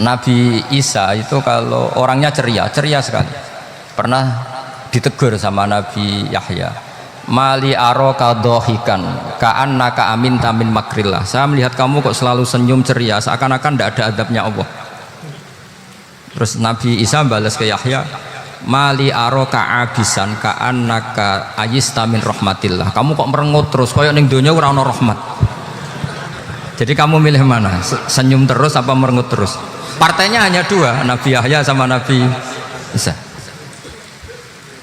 Nabi Isa itu kalau orangnya ceria sekali. Pernah ditegur sama Nabi Yahya, mali aroka dohikan ka'annaka amin tamin makrillah. Saya melihat kamu kok selalu senyum ceria, seakan-akan tidak ada adabnya Allah. Terus Nabi Isa balas ke Yahya, mali aroka abisan ka'annaka ayistamin rahmatillah. Kamu kok merengut terus, kayak ning donya ora ana rahmat. Jadi kamu milih mana? Senyum terus apa merengut terus? Partainya hanya dua, Nabi Yahya sama Nabi Isa.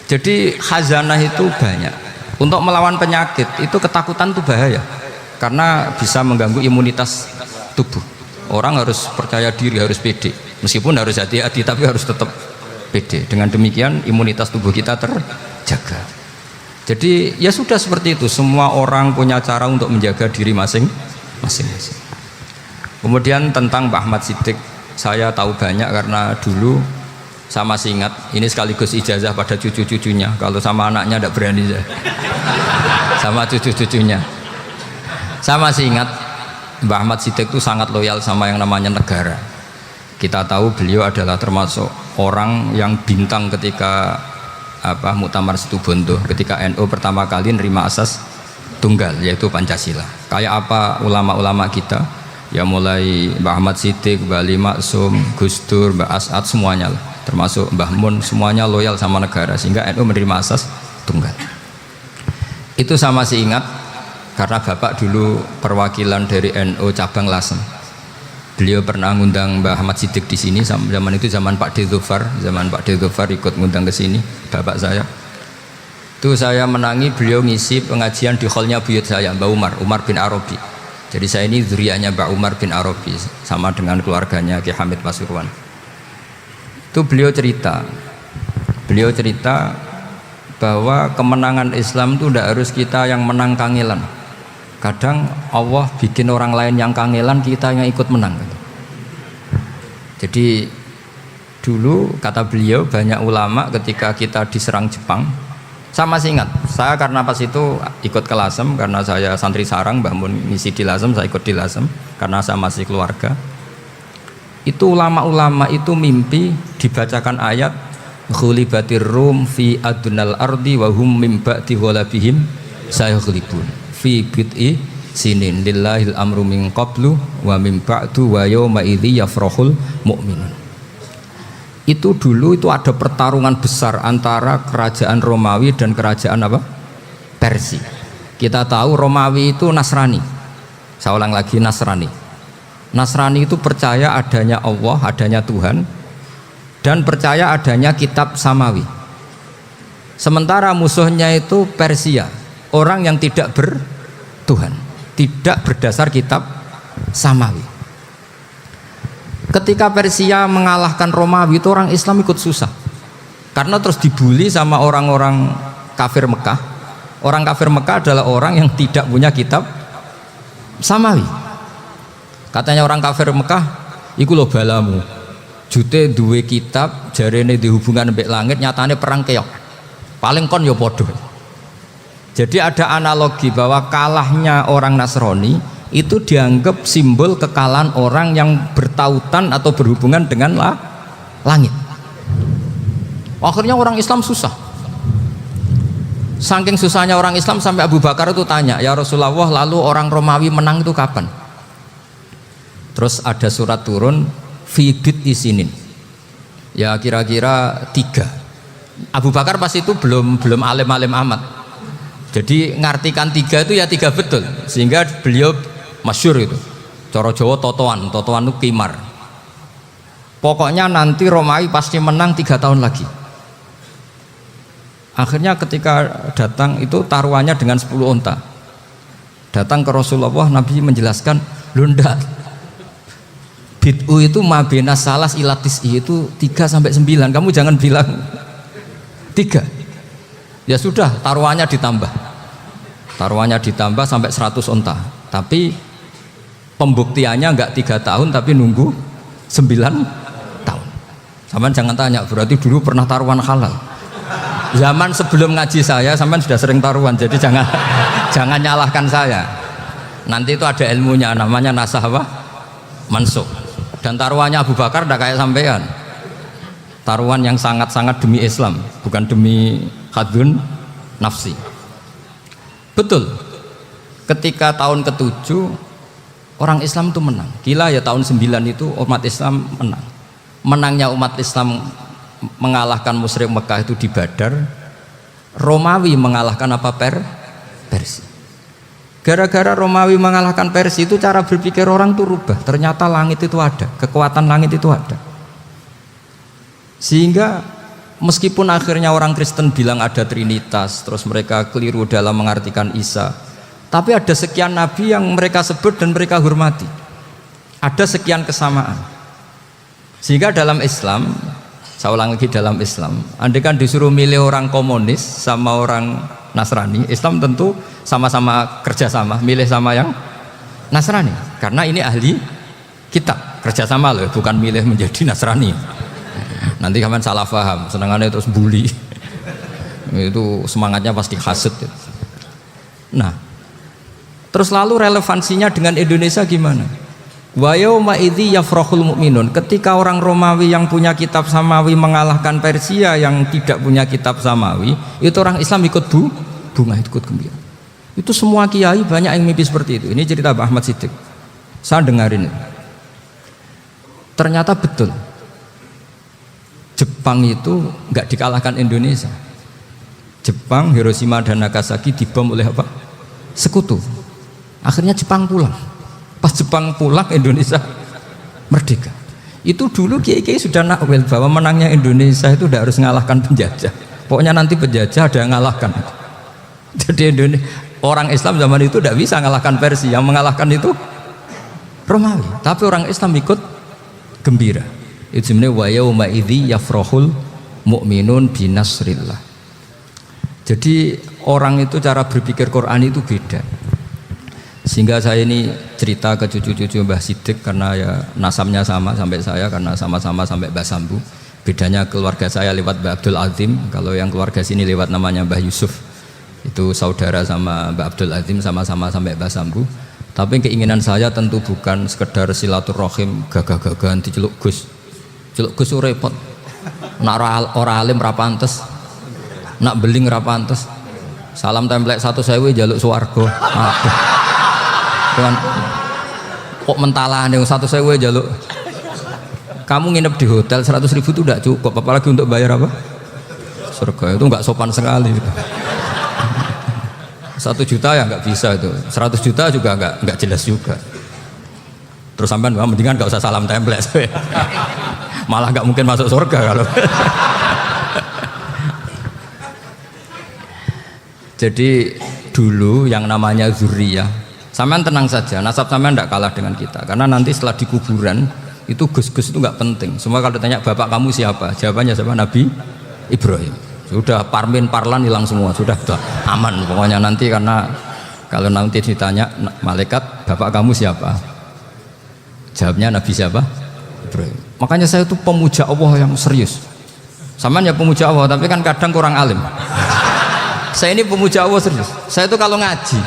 Jadi khazanah itu banyak. Untuk melawan penyakit itu ketakutan itu bahaya, karena bisa mengganggu imunitas tubuh. Orang harus percaya diri, harus pede, meskipun harus hati-hati tapi harus tetap pede. Dengan demikian imunitas tubuh kita terjaga. Jadi ya sudah seperti itu, semua orang punya cara untuk menjaga diri masing-masing. Kemudian tentang Mbah Ahmad Siddiq, saya tahu banyak karena dulu saya masih ingat, ini sekaligus ijazah pada cucu-cucunya. Kalau sama anaknya tidak berani saya. Sama cucu-cucunya. Saya masih ingat Mbah Ahmad Siddiq itu sangat loyal sama yang namanya negara. Kita tahu beliau adalah termasuk orang yang bintang ketika Muktamar Situbondo, ketika NU pertama kali nerima asas tunggal, yaitu Pancasila. Kayak apa ulama-ulama kita, ya mulai Mbah Ahmad Siddiq, Mbah Ali Maksum, Gus Dur, Mbah As'ad, semuanya lah, termasuk Mbah Mun, semuanya loyal sama negara sehingga NU menerima asas tunggal. Itu saya masih ingat karena Bapak dulu perwakilan dari NU cabang Lasem. Beliau pernah ngundang Mbah Ahmad Siddiq di sini, zaman itu zaman Pak D. Dzufar, ikut ngundang ke sini bapak saya. Itu saya menangi beliau ngisi pengajian di hallnya buyut saya, Mbah Umar bin Arabi. Jadi saya ini zuriatnya Mbah Umar bin Arabi, sama dengan keluarganya Ki Hamid Pasuruan. Itu beliau cerita bahwa kemenangan Islam itu tidak harus kita yang menang kangelan. Kadang Allah bikin orang lain yang kangelan, kita yang ikut menang. Jadi dulu kata beliau, banyak ulama ketika kita diserang Jepang, saya masih ingat, saya karena pas itu ikut ke Lasem, karena saya santri sarang, Mbah Mun ngisi di Lasem, saya ikut di Lasem karena saya masih keluarga. Itu ulama-ulama itu mimpi dibacakan ayat ghulibatir rum fi adnal ardi wa hum mim ba'di ghalabihim sayaghlibun fi bid'i sinin lillahil amru min qablu wa mim ba'du wa yawma idzi yafrahul mu'minun. Itu dulu itu ada pertarungan besar antara kerajaan Romawi dan kerajaan Persia. Kita tahu Romawi itu Nasrani. Saya ulang lagi, Nasrani. Nasrani itu percaya adanya Allah, adanya Tuhan, dan percaya adanya kitab samawi. Sementara musuhnya itu Persia, orang yang tidak bertuhan, tidak berdasar kitab samawi. Ketika Persia mengalahkan Romawi, itu orang Islam ikut susah, karena terus dibully sama orang-orang kafir Mekah. Orang kafir Mekah adalah orang yang tidak punya kitab samawi. Katanya orang kafir Mekah, iku lho balamu, jute duwe kitab, jarene di hubungan mbek langit, nyatane perang keok, paling kon yo podo. Jadi ada analogi bahwa kalahnya orang Nasrani itu dianggap simbol kekalahan orang yang bertautan atau berhubungan dengan langit. Akhirnya orang Islam susah. Saking susahnya orang Islam sampai Abu Bakar itu tanya, ya Rasulullah, lalu orang Romawi menang itu kapan? Terus ada surat turun fi bid'i sinin, ya kira-kira 3. Abu Bakar pas itu belum alim-alim amat, jadi ngartikan 3 itu ya 3 betul, sehingga beliau masyhur itu cara Jawa totoan itu kimar. Pokoknya nanti Romawi pasti menang 3 tahun lagi. Akhirnya ketika datang itu taruhannya dengan 10 unta. Datang ke Rasulullah, Nabi menjelaskan, lho ndak, bid'u itu mabena salas ilatis itu 3-9, kamu jangan bilang 3. Ya sudah, taruhannya ditambah sampai 100 unta, tapi pembuktiannya enggak 3 tahun tapi nunggu 9 tahun. Sampean jangan tanya, berarti dulu pernah taruhan halal. Zaman sebelum ngaji saya sampean sudah sering taruhan, jadi jangan nyalahkan saya. Nanti itu ada ilmunya, namanya nasah mansukh. Dan taruhannya Abu Bakar tidak kayak sampean. Taruhan yang sangat-sangat demi Islam, bukan demi hadun nafsi. Betul. Ketika tahun ke-7 orang Islam itu menang. Gila ya, tahun 9 itu umat Islam menang. Menangnya umat Islam mengalahkan musyrik Mekah itu di Badar. Romawi mengalahkan apa? Persia. Gara-gara Romawi mengalahkan Persia itu cara berpikir orang tuh rubah. Ternyata langit itu ada, kekuatan langit itu ada. Sehingga meskipun akhirnya orang Kristen bilang ada Trinitas, terus mereka keliru dalam mengartikan Isa, tapi ada sekian nabi yang mereka sebut dan mereka hormati. Ada sekian kesamaan. Sehingga dalam Islam, saya ulang lagi, dalam Islam, andai kan disuruh milih orang komunis sama orang Nasrani, Islam tentu sama-sama kerjasama, milih sama yang Nasrani, karena ini ahli kitab, kerjasama loh, bukan milih menjadi Nasrani. Nanti kalian salah paham, senangannya terus bully. Itu semangatnya pasti hasut. Nah, terus lalu relevansinya dengan Indonesia gimana? Wa yauma idzi yafrahul mu'minun, ketika orang Romawi yang punya kitab samawi mengalahkan Persia yang tidak punya kitab samawi, itu orang Islam ikut bunga, ikut gembira. Itu semua kiai banyak yang mimpi seperti itu. Ini cerita Pak Ahmad Siddiq, saya dengarin itu. Ternyata betul, Jepang itu nggak dikalahkan Indonesia. Jepang, Hiroshima dan Nagasaki dibom oleh apa? Sekutu. Akhirnya Jepang pulang. Pas Jepang pulang, Indonesia merdeka. Itu dulu kiai-kiai sudah nakwil bahwa menangnya Indonesia itu tidak harus mengalahkan penjajah. Pokoknya nanti penjajah ada yang mengalahkan. Jadi orang Islam zaman itu tidak bisa mengalahkan Persia, yang mengalahkan itu Romawi. Tapi orang Islam ikut gembira. Itu sebenarnya wa yauma idzi yafrahul mu'minun binasrillah. Jadi orang itu cara berpikir Quran itu beda. Sehingga saya ini cerita ke cucu-cucu Mbah Siddiq karena ya nasabnya sama sampai saya, karena sama-sama sampai Mbah Sambu. Bedanya keluarga saya lewat Mbah Abdul Azim, kalau yang keluarga sini lewat namanya Mbah Yusuf. Itu saudara sama Mbah Abdul Azim, sama-sama sampai Mbah Sambu. Tapi keinginan saya tentu bukan sekedar silaturahim gagah-gagahan diceluk Gus. Celuk Gus repot. Nak ora alim ra pantes. Nak beling ra pantes. Salam templek 1.000 jaluk swarga. Aduh. Dengan kok mentalan yang 1.000 jaluk. Kamu nginep di hotel 100.000 itu tidak cukup, apalagi untuk bayar apa? Surga. Itu nggak sopan sekali. 1 juta ya nggak bisa itu. 100 juta juga nggak jelas juga. Terus sampean mendingan nggak usah salam template. Malah nggak mungkin masuk surga kalau. Jadi dulu yang namanya zuriyah, sampean tenang saja, nasab sampean tidak kalah dengan kita, karena nanti setelah di kuburan itu gus-gus itu nggak penting. Semua kalau ditanya bapak kamu siapa, jawabannya siapa? Nabi Ibrahim. Sudah parmin parlan hilang semua, sudah aman pokoknya nanti. Karena kalau nanti ditanya malaikat bapak kamu siapa, jawabnya Nabi siapa? Ibrahim. Makanya saya itu pemuja Allah yang serius. Sampean ya pemuja Allah, tapi kan kadang kurang alim. Saya ini pemuja Allah serius. Saya itu kalau ngaji,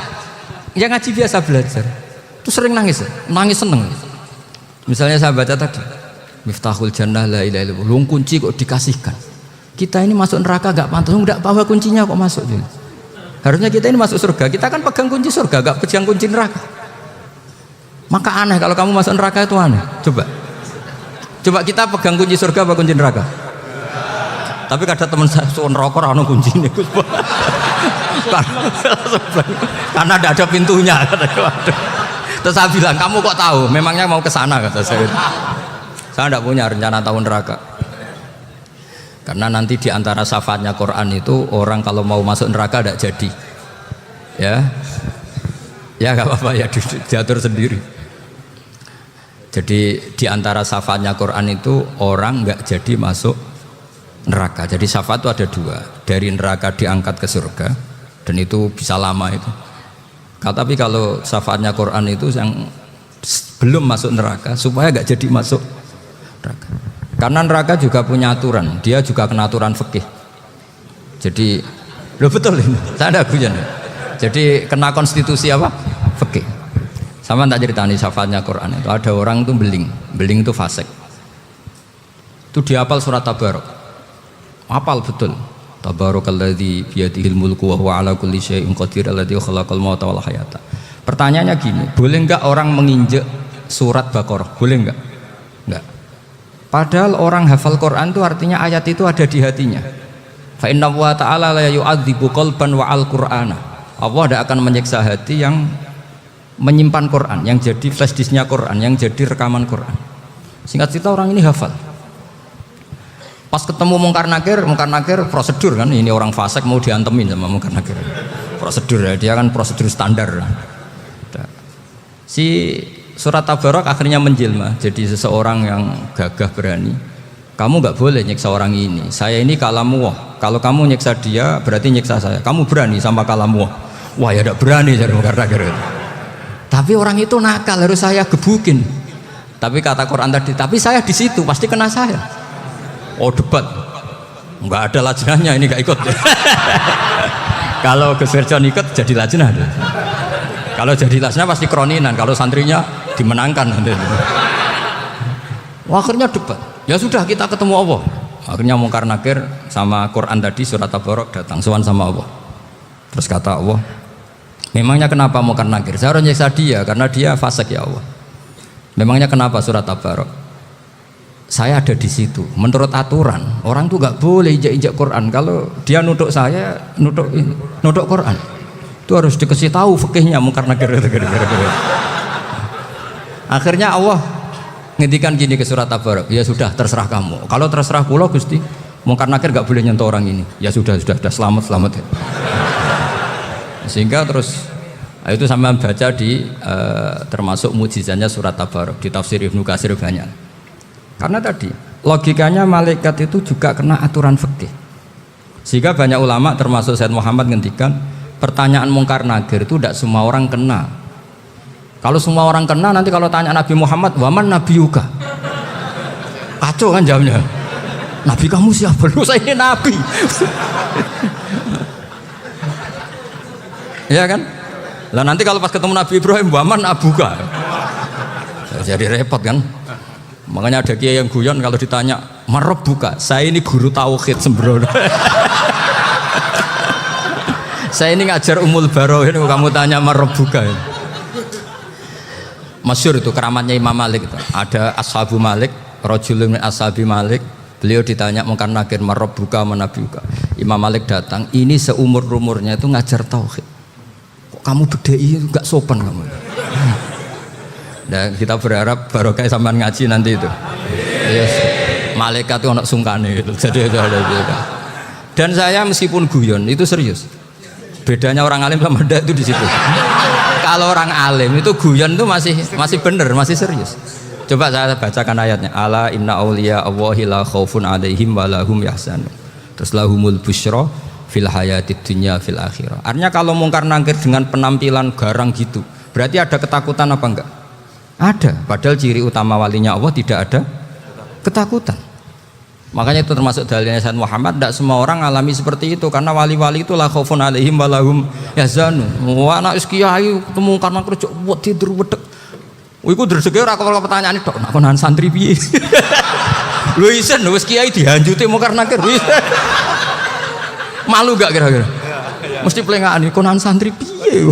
ya ngaji biasa belajar, itu sering nangis seneng. Misalnya saya baca tadi, Miftahul Jannah la ilaha illallah, luang kunci kok dikasihkan. Kita ini masuk neraka gak pantas, enggak bawa kuncinya kok masuk. Harusnya kita ini masuk surga, kita kan pegang kunci surga, gak pegang kunci neraka. Maka aneh kalau kamu masuk neraka itu aneh. Coba kita pegang kunci surga apa kunci neraka? Tapi kadang teman saya soal rokok anu kunci ini karena tidak ada pintunya. Terus saya bilang, kamu kok tahu? Memangnya mau ke sana, kata saya. Saya tidak punya rencana tahun neraka. Karena nanti di antara syafaatnya Quran itu orang kalau mau masuk neraka tidak jadi. Ya nggak apa-apa ya, diatur sendiri. Jadi di antara syafaatnya Quran itu orang nggak jadi masuk neraka. Jadi syafaat itu ada 2, dari neraka diangkat ke surga, dan itu bisa lama itu. Tapi kalau syafaatnya Quran itu yang belum masuk neraka supaya nggak jadi masuk neraka. Karena neraka juga punya aturan, dia juga kena aturan fikih. Jadi betul ini, saya ada guyon. Jadi kena konstitusi apa? Fikih. Sama tak ceritani syafaatnya Quran itu ada orang itu beling itu fasik. Itu dihafal surat Tabarok. Hafal betul. Tabarakalladzi biyadihil mulku wa huwa ala kulli syai'in qadir alladzi khalaqal mauta wal hayata. Pertanyaannya gini, boleh enggak orang menginjek surat Baqarah? Boleh enggak? Enggak. Padahal orang hafal Quran itu artinya ayat itu ada di hatinya. Fa inna wa ta'ala la yu'adzibu qalban wa al-Qur'ana. Allah tidak akan menyiksa hati yang menyimpan Quran, yang jadi flash disknya Quran, yang jadi rekaman Quran. Singkat cerita orang ini hafal. Pas ketemu Mungkar Nakir prosedur kan, ini orang fasik mau diantemin sama Mungkar Nakir. Prosedur ya, dia kan prosedur standar. Si surat Tabarok akhirnya menjelma jadi seseorang yang gagah berani. Kamu nggak boleh nyiksa orang ini. Saya ini kalamullah. Kalau kamu nyiksa dia berarti nyiksa saya. Kamu berani sama kalamullah. Wah ya tidak berani jadi Mungkar Nakir. Tapi orang itu nakal, harus saya gebukin. Tapi kata Quran tadi, tapi saya di situ pasti kena saya. Oh debat, nggak ada lajnahnya, ini nggak ikut. Kalau Gus Wirjon ikut jadi lajnah. Kalau jadi lajnah pasti kroninan. Kalau santrinya dimenangkan nanti. Akhirnya debat. Ya sudah kita ketemu Allah. Akhirnya Mungkar Nakir sama Quran tadi surat Tabarok datang sowan sama Allah. Terus kata Allah, memangnya kenapa Mungkar Nakir? Saya harus nyiksa dia karena dia fasik ya Allah. Memangnya kenapa surat Tabarok? Saya ada di situ. Menurut aturan orang tuh nggak boleh injak-injak Quran. Kalau dia nutuk saya, nutuk Quran, itu harus dikasih tahu fikihnya Mungkar Nakir. Akhirnya Allah ngendikan gini ke surat Tabarok. Ya sudah terserah kamu. Kalau terserah pulau Gusti, Mungkar Nakir nggak boleh nyentuh orang ini. Ya sudah selamat. Sehingga terus itu sama baca di termasuk mujizatnya surat Tabarok di tafsir Ibnu Katsir banyak. Karena tadi logikanya malaikat itu juga kena aturan fikih. Sehingga banyak ulama termasuk Said Muhammad ngendikan pertanyaan Mungkar Nakir itu tidak semua orang kena. Kalau semua orang kena nanti kalau tanya Nabi Muhammad, waman nabiyuka? Kacau kan jawabnya. Nabi kamu siapa? Lu saya ini nabi. Ya kan? Lah nanti kalau pas ketemu Nabi Ibrahim, waman abuka? Jadi repot kan? Makanya ada kiai yang guyon kalau ditanya marabbuka, saya ini guru tauhid sembrono. Saya ini ngajar Ummul Barohin, kamu tanya marabbuka. Masyhur itu keramatnya Imam Malik itu. Ada ashabu Malik, rajulun min ashabi Malik. Beliau ditanya Mungkar Nakir marabbuka manabiuka. Imam Malik datang, ini seumur-umurnya itu ngajar tauhid. Kok kamu bedai enggak sopan kamu? Dan kita berharap barokah sampean ngaji nanti itu. Yes. Malaikat itu anak sungkane itu. Jadi itu ada juga. Dan saya meskipun guyon itu serius. Bedanya orang alim sama ndak itu di situ. Kalau orang alim itu guyon itu masih bener, masih serius. Coba saya bacakan ayatnya. Ala inna auliya Allahi la khaufun alaihim wa lahum yahzanun. Terus lahumul busyra fil hayatid dunya fil akhirah. Artinya kalau Mungkar Nakir dengan penampilan garang gitu, berarti ada ketakutan apa enggak? Ada, padahal ciri utama walinya Allah tidak ada ketakutan. Makanya itu termasuk dalilnya Sayyid Muhammad, tidak semua orang alami seperti itu karena wali-wali itu la khaufun alaihim wa lahum yahzanun. Wah anak kiai ketemu karena kerja buat tidur wedek. Iku rezeki ora kok pertanyaan itu, nak konan santri piye? Lho isen wis kiai dihanjuti Mungkar Nakir. Malu gak kira-kira? Mesti pelengahan konan santri piye?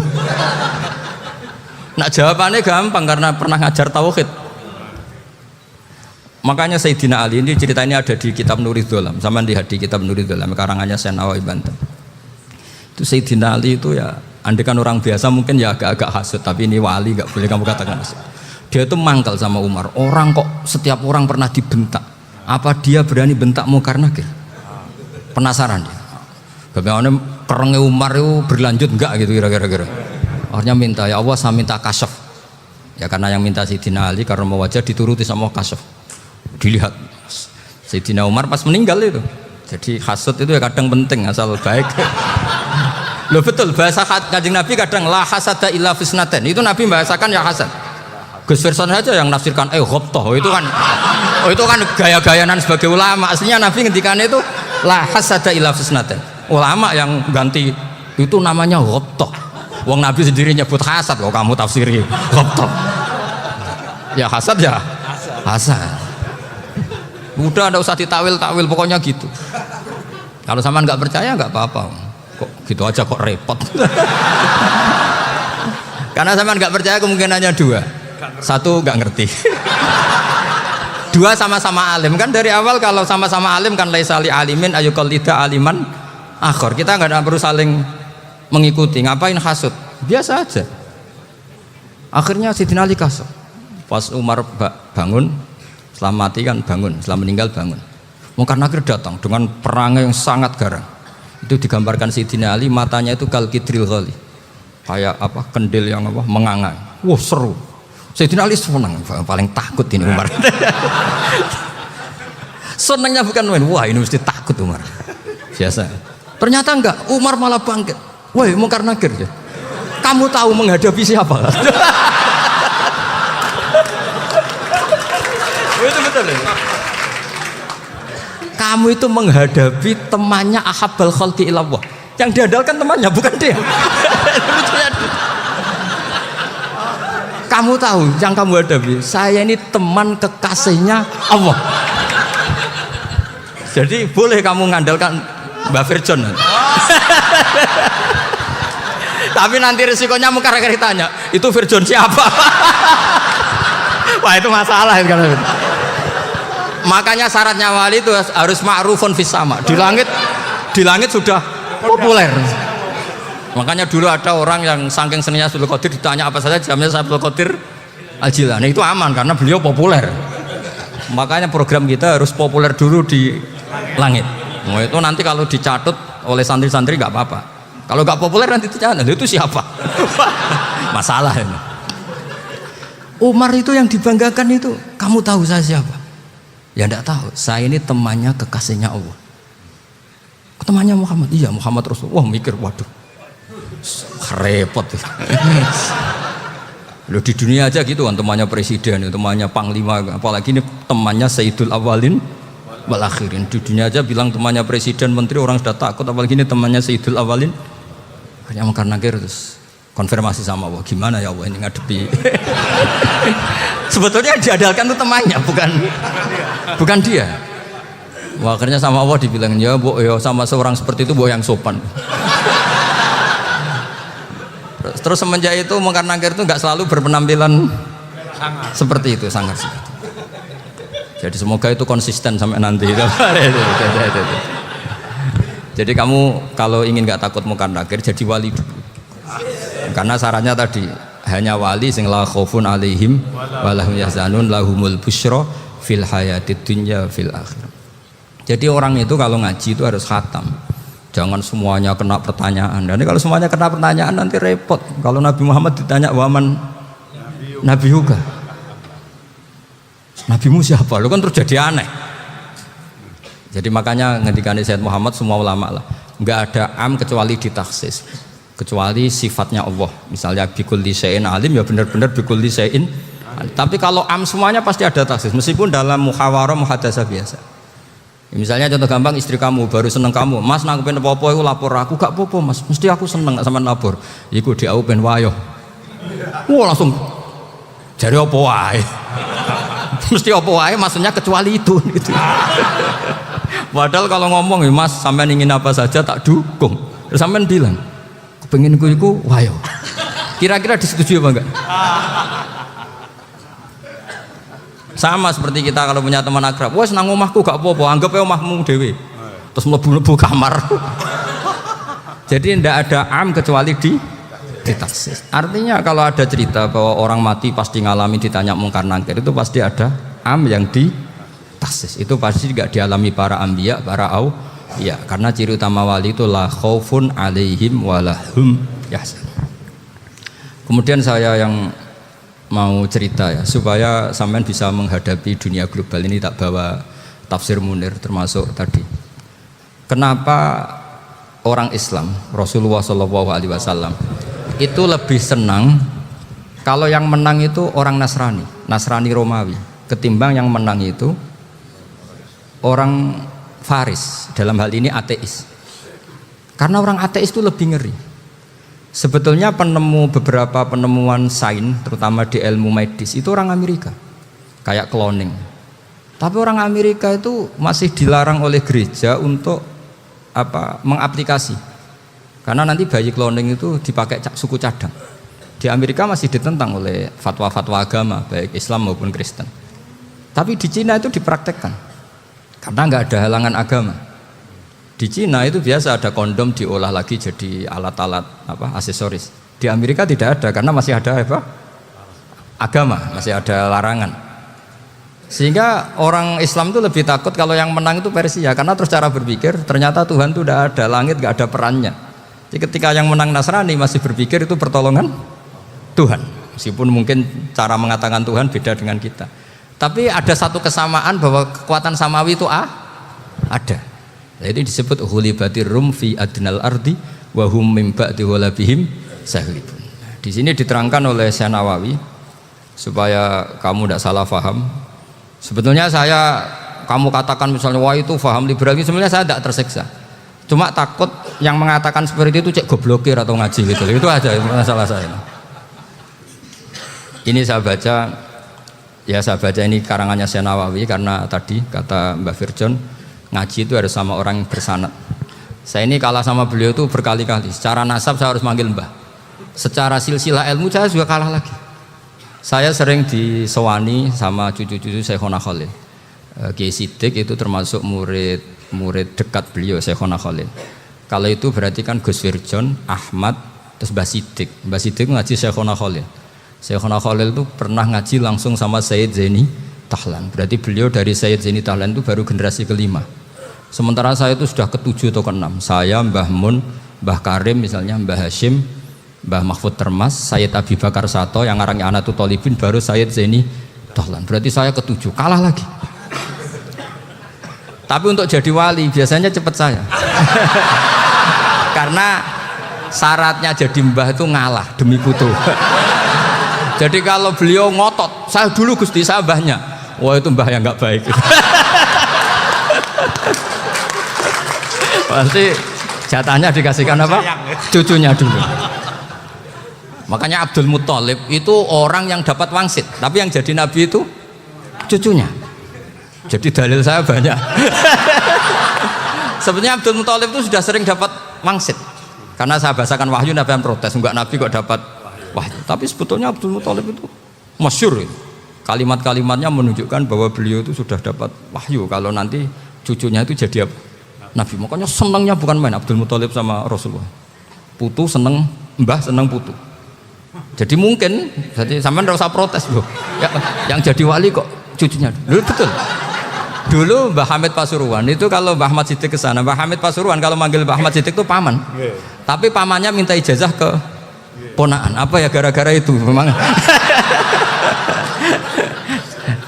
Nak jawabannya gampang karena pernah ngajar tauhid. Makanya Sayyidina Ali ini cerita ini ada di kitab Nurul Dholam, sama di kitab Nurul Dholam karangannya Syekh Nawawi Banten. Itu Sayyidina Ali itu ya, andekan orang biasa mungkin ya agak-agak hasut, tapi ini wali gak boleh kamu katakan hasut. Dia itu mangkal sama Umar. Orang kok setiap orang pernah dibentak, apa dia berani bentak Mungkar Nakir? Penasaran dia. Bagaimana kerengnya Umar itu berlanjut enggak gitu kira-kira. Akhirnya minta, ya Allah saya minta kasyaf. Ya karena yang minta Sayyidina Ali karena mau wajah dituruti sama kasyaf. Dilihat Sayyidina Umar pas meninggal itu. Jadi hasud itu ya kadang penting asal baik. Loh betul bahasa Kanjeng Nabi kadang la hasada illa fisnaten. Itu Nabi bahasakan ya hasad. Gus Wirson aja yang nafsirkan ghabtah. Itu kan gaya-gayanan sebagai ulama. Aslinya Nabi ngendikannya itu la hasada illa fisnaten. Ulama yang ganti itu namanya ghabtah. Wong Nabi sendiri nyebut hasad kok kamu tafsiri goblok. Ya hasad ya hasad. Udah ndak usah ditawil-tawil pokoknya gitu. Kalau sampean nggak percaya nggak apa-apa. Kok gitu aja kok repot. Karena sampean nggak percaya kemungkinannya dua. Satu nggak ngerti. Dua sama-sama alim kan dari awal kalau sama-sama alim kan laisali alimin ayuqallida aliman akhor. Kita nggak perlu saling mengikuti. Ngapain hasud? Biasa aja. Akhirnya Sidina Ali kasih. Pas Umar bangun, setelah mati kan bangun, setelah meninggal bangun. Mungkar Nakir datang dengan perangai yang sangat garang. Itu digambarkan Sidina Ali matanya itu kal kidril ghali. Kayak apa? Kendil yang apa? Mengangang. Wah seru. Sidina Ali senang, paling takut ini Umar. Senangnya bukan main, wah ini mesti takut Umar. Biasa. Ternyata enggak, Umar malah bangkit. Woi Mungkar Nakir ya. Kamu tahu menghadapi siapa? Itu betul ya? Kamu itu menghadapi temannya ahabbal khalqi ilallah. Yang diandalkan temannya bukan dia. Kamu tahu yang kamu hadapi, saya ini teman kekasihnya Allah. Jadi boleh kamu mengandalkan Mbak Virjon. Tapi nanti risikonya Mungkar Nakir tanya, itu Virjon siapa? Wah itu masalah kan. Makanya syaratnya wali itu harus ma'rufun fis sama. Di langit sudah populer. Makanya dulu ada orang yang saking seninya Abdul Qadir ditanya apa saja jamnya Abdul Qadir Al-Jilani itu aman karena beliau populer. Makanya program kita harus populer dulu di langit. Nah, itu nanti kalau dicatut oleh santri-santri nggak apa-apa. Kalau nggak populer nanti ditanya itu siapa? Masalah ini. Umar itu yang dibanggakan itu, kamu tahu saya siapa? Ya enggak tahu, saya ini temannya kekasihnya Allah. Temannya Muhammad, iya Muhammad Rasul. Wah mikir, waduh, repot. Loh di dunia aja gitu kan, temannya presiden, temannya panglima, apalagi ini temannya Sayyidul Awalin wal Akhirin. Di dunia aja bilang temannya presiden, menteri, orang sudah takut, apalagi ini temannya Sayyidul Awalin. Akhirnya Mungkar Nakir terus konfirmasi sama Allah, gimana ya Allah ini ngadepi. Sebetulnya diandalkan itu temannya, bukan dia. Wah, akhirnya sama Allah dibilang ya bu, ya sama seorang seperti itu bu yang sopan. Terus semenjak itu Mungkar Nakir itu nggak selalu berpenampilan seperti itu, sangat. Jadi semoga itu konsisten sampai nanti. Jadi kamu kalau ingin nggak takut Mungkar Nakir jadi wali dulu. Karena syaratnya tadi hanya wali sing la khaufun alaihim walahum yahzanun lahumul busyra fil hayatid dunya fil akhirah. Jadi orang itu kalau ngaji itu harus khatam. Jangan semuanya kena pertanyaan. Dan kalau semuanya kena pertanyaan nanti repot. Kalau Nabi Muhammad ditanya waman Nabi juga. Nabimu siapa? Lu kan terus jadi aneh. Jadi makanya ngendikane Sayyid Muhammad semua ulama lah, nggak ada am kecuali ditaksis, kecuali sifatnya Allah. Misalnya bikulli syai'in alim ya benar-benar bikulli syai'in. Tapi kalau am semuanya pasti ada taksis, meskipun dalam muhawarah muhadasah biasa. Ya, misalnya contoh gampang, istri kamu baru seneng kamu, mas nak pengen apa-apa aku lapor aku gak apa-apa mas, mesti aku seneng gak sama lapor. Iku di aku pengen wayo. Wah langsung jari apa wae. Mesti apa wae maksudnya kecuali itu gitu. Padahal kalau ngomong ya mas sampean ingin apa saja tak dukung. Terus sampean bilang kepengen ku iku wayo. Kira-kira disetujui apa enggak? Sama seperti kita kalau punya teman akrab, wes nang omahku gak apa-apa, anggap ya omahmu dewe. Terus mlebu-mlebu kamar. Jadi tidak ada am kecuali ditaksis. Artinya kalau ada cerita bahwa orang mati pasti ngalami ditanya Mungkar Nakir, itu pasti ada am yang ditaksis. Itu pasti tidak dialami para anbiya, para auliya. Karena ciri utama wali itu la khaufun alaihim walahum yahzanun. Kemudian saya yang mau cerita ya supaya sampean bisa menghadapi dunia global ini, tak bawa tafsir Munir termasuk tadi. Kenapa orang Islam Rasulullah SAW itu lebih senang kalau yang menang itu orang Nasrani Romawi ketimbang yang menang itu orang Faris, dalam hal ini ateis. Karena orang ateis itu lebih ngeri. Sebetulnya beberapa penemuan sains, terutama di ilmu medis itu orang Amerika, kayak cloning. Tapi orang Amerika itu masih dilarang oleh gereja untuk mengaplikasi, karena nanti bayi cloning itu dipakai suku cadang. Di Amerika masih ditentang oleh fatwa-fatwa agama, baik Islam maupun Kristen. Tapi di Cina itu dipraktekkan, karena nggak ada halangan agama. Di Cina itu biasa ada kondom diolah lagi jadi alat-alat aksesoris. Di Amerika tidak ada karena masih ada agama, masih ada larangan. Sehingga orang Islam itu lebih takut kalau yang menang itu Persia, karena terus cara berpikir ternyata Tuhan itu tidak ada, langit nggak ada perannya. Jadi ketika yang menang Nasrani masih berpikir itu pertolongan Tuhan, meskipun mungkin cara mengatakan Tuhan beda dengan kita. Tapi ada satu kesamaan bahwa kekuatan samawi itu ada. Nah, itu disebut hulibatir rum fi adnal ardi wa hum min ba'di ghalabihim sahlibun. Di sini diterangkan oleh Syekh Nawawi supaya kamu tidak salah paham. Sebetulnya kamu katakan misalnya wah itu paham liberalisme, sebenarnya saya tidak tersiksa. Cuma takut yang mengatakan seperti itu cek goblokir atau ngaji gitu. Itu aja masalah saya. Ini saya baca ini karangannya Syekh Nawawi, karena tadi kata Mbak Firjon ngaji itu harus sama orang yang bersanad. Saya ini kalah sama beliau itu berkali-kali. Secara nasab saya harus manggil mbah. Secara silsilah ilmu saya juga kalah lagi. Saya sering disewani sama cucu-cucu Syekhona Khalil. Kiai Siddiq itu termasuk murid dekat beliau, Syekhona Khalil. Kalau itu berarti kan Gus Firjon, Ahmad, terus Mbah Siddiq. Mbah Siddiq ngaji Syekhona Khalil. Syekhona Khalil itu pernah ngaji langsung sama Sayyid Zaini Tahlan. Berarti beliau dari Sayyid Zaini Tahlan itu baru generasi kelima. Sementara saya itu sudah ke-7 atau ke-6. Saya, Mbah Mun, Mbah Karim misalnya, Mbah Hashim, Mbah Mahfud Termas, Sayyid Abi Bakar Sato, yang ngarangnya Anatul Thalibin, baru Sayyid Zaini Tahlan. Berarti saya ke-7, kalah lagi. Tapi untuk jadi wali biasanya cepat saya. Karena syaratnya jadi mbah itu ngalah demi putu. Jadi kalau beliau ngotot, saya dulu Gusti, saya mbahnya. Wah itu mbah yang nggak baik. Pasti jatahnya dikasihkan apa? Cucunya dulu. Makanya Abdul Muthalib itu orang yang dapat wangsit, tapi yang jadi nabi itu cucunya. Jadi dalil saya banyak. Sebenarnya Abdul Muthalib itu sudah sering dapat wangsit, karena saya bahasakan wahyu, nabi yang protes, enggak nabi kok dapat wahyu. Tapi sebetulnya Abdul Muthalib itu masyhur. Kalimat-kalimatnya menunjukkan bahwa beliau itu sudah dapat wahyu kalau nanti cucunya itu jadi apa? Nabi. Makanya senangnya bukan main Abdul Muthalib sama Rasulullah. Putu seneng mbah, seneng putu. Jadi mungkin, jadi sampean enggak usah protes loh. Ya, yang jadi wali kok cucunya. Loh, betul. Dulu Mbah Hamid Pasuruan itu kalau Mbah Ahmad Siddiq ke sana, Mbah Hamid Pasuruan kalau manggil Mbah Ahmad Siddiq itu paman. Tapi pamannya minta ijazah ke ponaan. Apa ya gara-gara itu memang.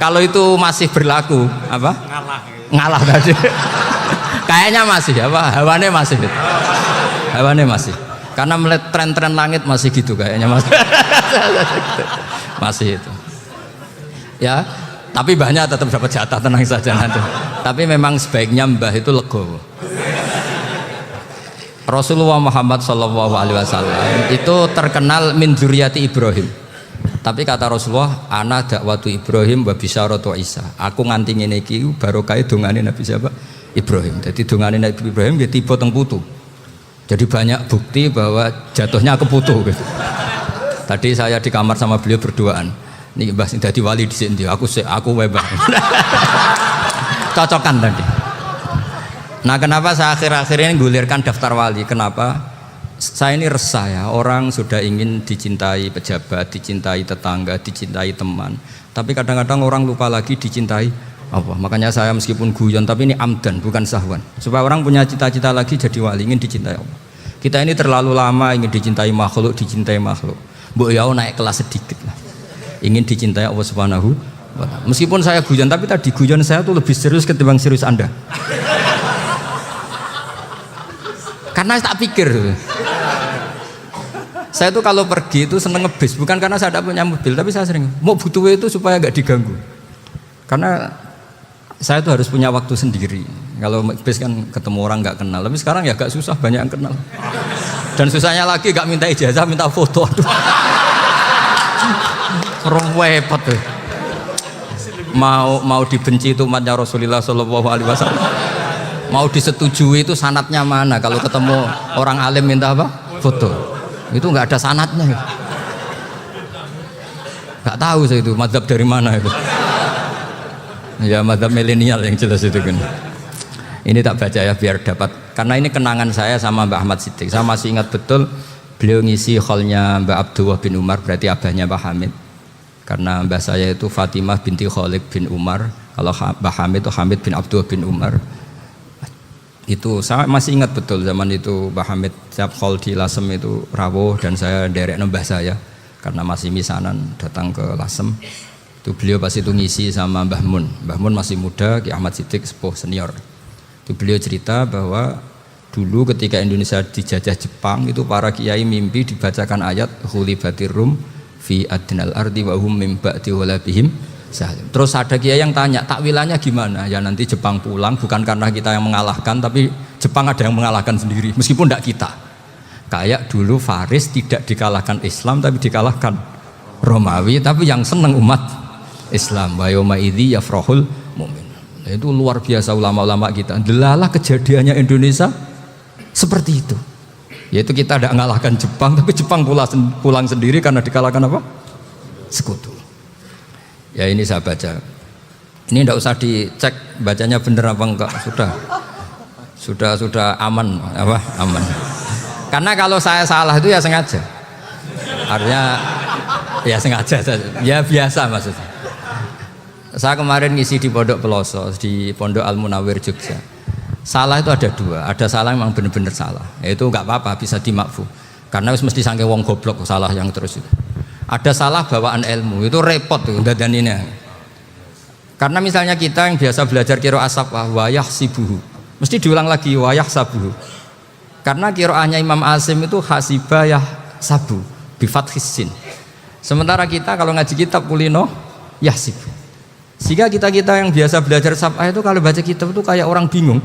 Kalau itu masih berlaku apa? Ngalah tadi. Kayaknya masih apa? Hawane masih. Hawane masih. Karena melihat tren-tren langit masih gitu kayaknya masih. Masih itu. Ya, tapi mbahnya tetap dapat jatah, tenang saja nanti. Tapi memang sebaiknya mbah itu legowo. Rasulullah Muhammad SAW itu terkenal min dzurriyyati Ibrahim. Tapi kata Rasulullah, ana dakwatu Ibrahim wa bisyaratu Isa. Aku nganti ngene iki barokah dongane Nabi siapa? Ibrahim. Jadi dongane Nabi Ibrahim dia tiba teng putu. Jadi banyak bukti bahwa jatuhnya ke putu gitu. Tadi saya di kamar sama beliau berduaan. Nih Mbah sing dadi wali di sini, aku webah. Cocokan tadi. Nah, kenapa saya akhir-akhir ini gulirkan daftar wali? Kenapa? Saya ini resah ya, orang sudah ingin dicintai pejabat, dicintai tetangga, dicintai teman. Tapi kadang-kadang orang lupa lagi dicintai Allah. Makanya saya meskipun guyon, tapi ini amdan, bukan sahwan. Supaya orang punya cita-cita lagi jadi wali, ingin dicintai Allah. Kita ini terlalu lama ingin dicintai makhluk. Mbok ya naik kelas sedikit lah. Ingin dicintai Allah Subhanahu wa Ta'ala. Meskipun saya guyon, tapi tadi guyon saya tuh lebih serius ketimbang serius Anda. Karena tak pikir. Saya tuh kalau pergi itu seneng ngebis, bukan karena saya tidak punya mobil, tapi saya sering mau butuh itu supaya nggak diganggu. Karena saya tuh harus punya waktu sendiri. Kalau bis kan ketemu orang nggak kenal, tapi sekarang ya agak susah, banyak yang kenal. Dan susahnya lagi gak minta ijazah, minta foto. Aduh. Repot tuh. Mau dibenci itu umatnya Rasulullah Shallallahu Alaihi Wasallam. Mau disetujui itu sanatnya mana? Kalau ketemu orang alim minta apa? Foto. Itu nggak ada sanatnya. Nggak tahu saya itu mazhab dari mana itu. Ya mazhab milenial yang jelas itu kan. Ini tak baca ya biar dapat. Karena ini kenangan saya sama Mbak Ahmad Siddiq. Saya masih ingat betul beliau ngisi hallnya Mbak Abdullah bin Umar, berarti abahnya Mbak Hamid. Karena mbah saya itu Fatimah binti Khalid bin Umar. Kalau Mbah Hamid itu Hamid bin Abdullah bin Umar. Itu saya masih ingat betul zaman itu Mbah Hamid setiap hall di Lasem itu rawuh dan saya derek mbah saya karena masih misanan datang ke Lasem. Itu beliau pasti itu ngisi sama Mbah Mun. Mbah Mun masih muda, Ki Ahmad Siddiq sepuh senior. Itu beliau cerita bahwa dulu ketika Indonesia dijajah Jepang itu para kiai mimpi dibacakan ayat Ghulibatir Rum fi adnal ardi wa hum min ba'di ghalabihim. Terus ada kiai yang tanya takwilannya gimana? Ya nanti Jepang pulang bukan karena kita yang mengalahkan, tapi Jepang ada yang mengalahkan sendiri meskipun tidak kita. Kayak dulu Faris tidak dikalahkan Islam tapi dikalahkan Romawi, tapi yang senang umat Islam. Wa yauma idzi yafrahul mu'min. Itu luar biasa ulama-ulama kita. Delalah kejadiannya Indonesia seperti itu. Yaitu kita tidak mengalahkan Jepang, tapi Jepang pulang sendiri karena dikalahkan apa? Sekutu. Ya ini saya baca. Ini tidak usah dicek bacanya benar apa enggak. Sudah aman apa? Aman. Karena kalau saya salah itu ya sengaja. Artinya ya sengaja saja. Ya biasa maksudnya. Saya kemarin ngisi di Pondok Peloso, di Pondok Al Munawir Jogja. Salah itu ada dua. Ada salah yang memang benar-benar salah. Itu enggak apa-apa, bisa dimakfu. Karena mesti sangke wong goblok salah yang terus itu. Ada salah bawaan ilmu, itu repot tuh dadaninnya. Karena misalnya kita yang biasa belajar qiraah sab'ah wayah sibuhu, mesti diulang lagi wayah sabuhu. Karena qiraahnya Imam Asim itu hasibah yah sabu bifathis sin. Sementara kita kalau ngaji kitab kulino yah sibu. Sehingga kita yang biasa belajar sab'ah itu kalau baca kitab itu kayak orang bingung.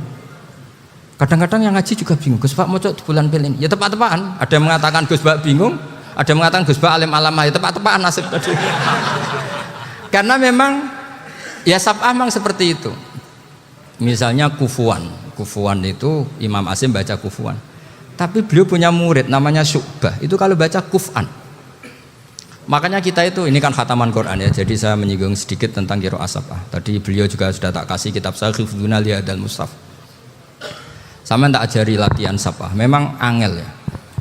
Kadang-kadang yang ngaji juga bingung. Gus Pak mocok di bulan pelin. Ya tepat-tepatan. Ada yang mengatakan Gus Pak bingung. Ada yang mengatakan Gus Ba alim alamah, ya tepat-tepat nasib tadi. Karena memang ya sab'ah memang seperti itu. Misalnya kufuan itu Imam Asim baca kufuan. Tapi beliau punya murid namanya Syu'bah. Itu kalau baca kuf'an. Makanya kita itu ini kan khataman Quran ya. Jadi saya menyinggung sedikit tentang qiraah sab'ah. Tadi beliau juga sudah tak kasih kitab saya Hifdzuna Liyadal Mushaf. Sama tak ajari latihan sab'ah. Memang angel ya.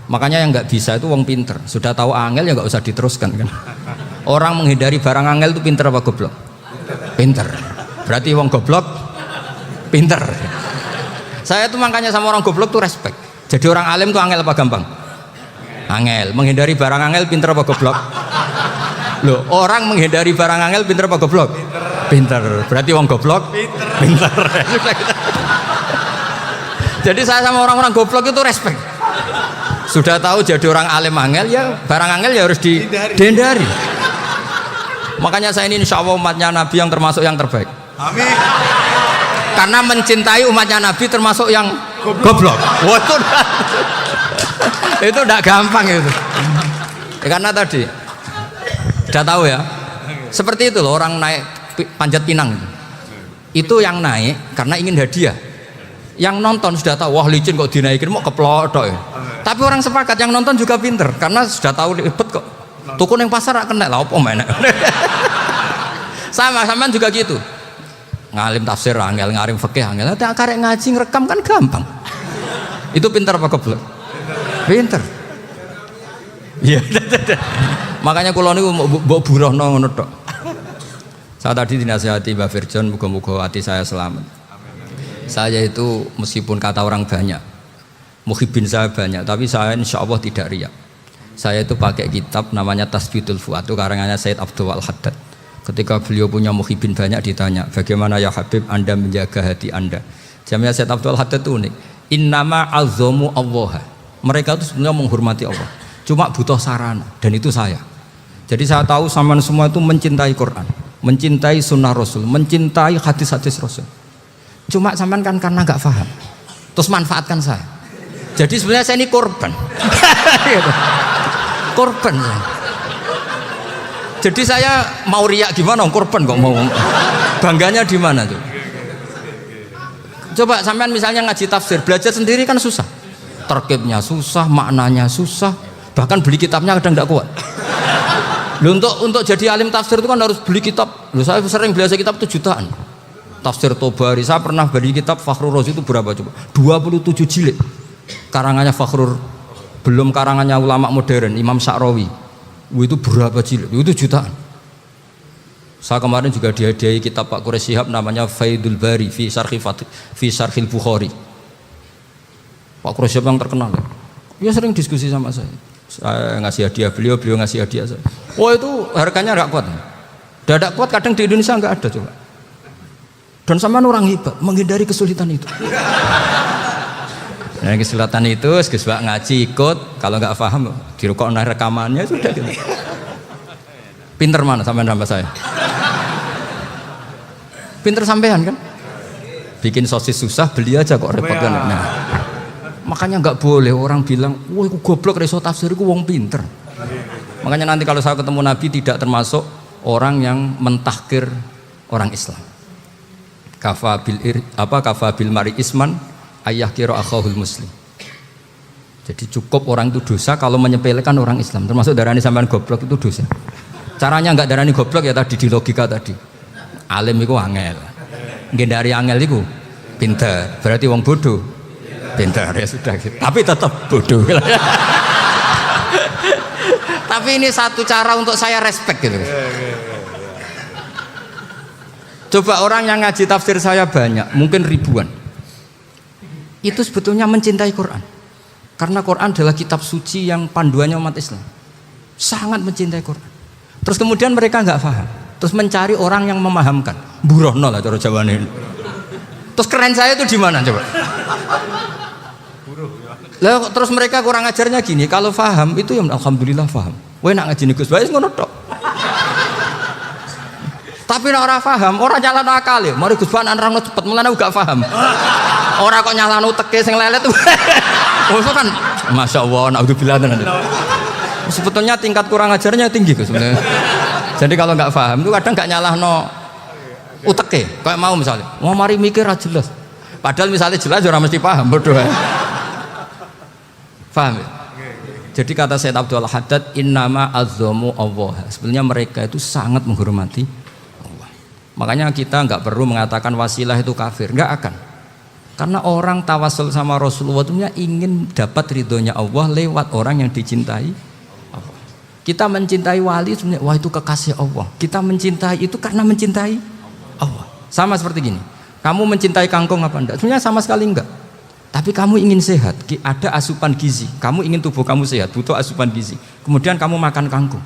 Makanya yang nggak bisa itu wong pinter. Sudah tahu angel ya nggak usah diteruskan kan. Orang menghindari barang angel itu pinter apa goblok? Pinter. Berarti wong goblok pinter. Saya tuh makanya sama orang goblok tuh respect. Jadi orang alim tuh angel apa gampang? Angel. Menghindari barang angel pinter apa goblok? Loh, orang menghindari barang angel pinter apa goblok? Pinter. Berarti wong goblok pinter. Jadi saya sama orang-orang goblok itu respect. Sudah tahu jadi orang alim angel ya barang angel ya harus dihindari. Makanya saya ini insya Allah umatnya Nabi yang termasuk yang terbaik. Amin. Karena mencintai umatnya Nabi termasuk yang goblok. Wah, itu tidak gampang itu. Ya, karena tadi sudah tahu ya. Seperti itu loh orang naik Panjat Pinang. Itu yang naik karena ingin hadiah. Yang nonton sudah tahu wah licin kok dinaikin mau keplotok ya. Tapi orang sepakat yang nonton juga pinter karena sudah tahu ribet kok. Tuku yang pasar kena lah apa mana. Sama juga gitu. Ngalim tafsir angel, ngalim fikih angel. Tak karek ngaji ngerekam kan gampang. Itu pinter apa goblok? Pinter. Iya. Makanya kula niku mbok burohno ngono tok. Saya tadi dinasihati Mbak Firjon muga-muga hati saya selamat. Saya itu meskipun kata orang banyak, muhibin saya banyak, tapi saya insya Allah tidak riak. Saya itu pakai kitab namanya Tasbidul Fuad, itu karangannya Said Abdul Al-Haddad. Ketika beliau punya muhibin banyak ditanya, bagaimana ya Habib Anda menjaga hati Anda? Jamnya Said Abdul Al-Haddad itu unik. Innama azzamu Allah. Mereka itu sebenarnya menghormati Allah, cuma butuh sarana, dan itu saya. Jadi saya tahu sampean semua itu mencintai Quran, mencintai sunnah Rasul, mencintai hadis-hadis Rasul. Cuma sampean kan karena nggak paham, terus manfaatkan saya. Jadi sebenarnya saya ini korban. Korban saya. Jadi saya mau riak gimana, korban kok mau. Bangganya di mana tuh? Coba sampean misalnya ngaji tafsir, belajar sendiri kan susah. Terkibnya susah, maknanya susah, bahkan beli kitabnya kadang tidak kuat. Loh, untuk jadi alim tafsir itu kan harus beli kitab. Loh, saya sering belajar kitab itu jutaan. Tafsir Tobari, saya pernah beli kitab Fakhrur Razi itu berapa coba? 27 jilid. Karangannya Fakhrur, belum karangannya ulama modern, Imam Sa'rawi. Itu berapa jilid? Itu jutaan. Saya kemarin juga dihadiahi kitab Pak Quraish Shihab namanya Faidul Bari fi Syarhil Bukhari. Pak Quraish Shihab yang terkenal. Ya sering diskusi sama saya. Saya ngasih hadiah beliau ngasih hadiah saya. Oh itu harganya nggak kuat. Tidak kuat kadang di Indonesia nggak ada coba. Dan sama orang hebat menghindari kesulitan itu. Nah, kesulitan itu, Gus Bak ngaji ikut, kalau nggak paham dirukokno rekamannya sudah gitu. Pinter mana sampean nambah saya? Pinter sampean kan? Bikin sosis susah, beli aja kok repot kan. Nah, makanya nggak boleh orang bilang, wah aku goblok reso tafsir, aku wong pinter. Makanya nanti kalau saya ketemu Nabi tidak termasuk orang yang mentahkir orang Islam. Kafa bil mari isman ayah kira akhahul muslim. Jadi cukup orang itu dosa kalau menyepelekan orang Islam, termasuk darani sampean goblok itu dosa. Caranya nggak darani goblok ya tadi di logika tadi. Alim itu angel, ngendari angel itu pinter, berarti wong bodoh pinter ya sudah gitu. Tapi tetap bodoh. Tapi ini satu cara untuk saya respect gitu. Coba orang yang ngaji tafsir saya banyak, mungkin ribuan. Itu sebetulnya mencintai Quran. Karena Quran adalah kitab suci yang panduannya umat Islam. Sangat mencintai Quran. Terus kemudian mereka nggak paham. Terus mencari orang yang memahamkan. Burohno lah cara Jawane. Terus keren saya itu di mana coba? Lah terus mereka kurang ajarnya gini, kalau paham itu ya alhamdulillah paham. Kowe nak ngaji Gus Bae ngono tok. Tapi nek ora paham, ora nyalano akal ya. Mari Gus Bae nerangno cepet, mulane gak paham. Ora kok nyalano teke sing lelet. Oh kan masyaallah, naudzubillah tenan. Sebetulnya tingkat kurang ajarnya tinggi Gus sebenarnya. Jadi kalau nggak paham itu kadang nggak nyalahno uteke. Kayak mau misalnya, mau mari mikir aja jelas. Padahal misalnya jelas orang mesti paham, bodoh ya. Paham ya? Jadi kata Sayyid Abdul Haddad, innama azzamu Allah. Sebenarnya mereka itu sangat menghormati Allah. Makanya kita nggak perlu mengatakan wasilah itu kafir, nggak akan. Karena orang tawasul sama Rasulullah itu ingin dapat ridhonya Allah lewat orang yang dicintai Allah. Kita mencintai wali sebenarnya, wah itu kekasih Allah. Kita mencintai itu karena mencintai Allah. Sama seperti gini, kamu mencintai kangkung apa enggak? Sebenarnya sama sekali enggak. Tapi kamu ingin sehat, ada asupan gizi. Kamu ingin tubuh kamu sehat, butuh asupan gizi. Kemudian kamu makan kangkung.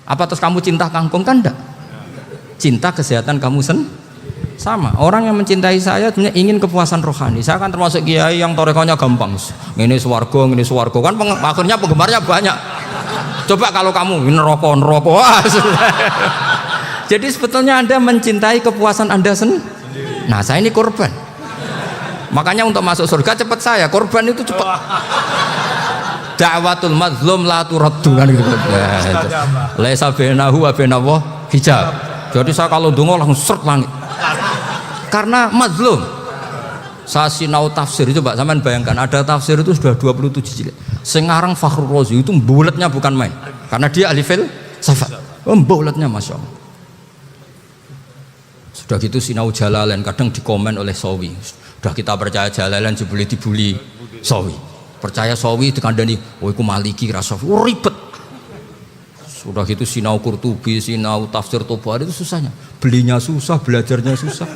Apa terus kamu cinta kangkung? Kan enggak. Cinta kesehatan kamu sama. Orang yang mencintai saya sebenarnya ingin kepuasan rohani. Saya kan termasuk kiai yang torekonya gampang. Ini swarga, kan akhirnya penggemarnya banyak. Coba kalau kamu ini neraka. Wah, jadi sebetulnya Anda mencintai kepuasan Anda sendiri. Nah, saya ini korban. Makanya untuk masuk surga cepat saya, korban itu cepat. Da'watul mazlum la turaddu kan gitu. Laisa bainahu wa bainallah hijab. Jadi saya kalau dongo langsung seret langit. Karena mazlum. Saya sinau tafsir itu, Pak, sampean bayangkan ada tafsir itu sudah 27 jilid. Sekarang Fakhrur Razi itu bulatnya bukan main. Karena dia ahli filsafat. Bulatnya Masya Allah. Sudah gitu sinau Jalalain kadang dikomen oleh Sawi. Sudah kita percaya Jalalain boleh dibully Sawi. Percaya Sawi dikandani, oh iku Maliki rasa ribet. Sudah gitu sinau Qurtubi, sinau tafsir Tobari itu susahnya. Belinya susah, belajarnya susah.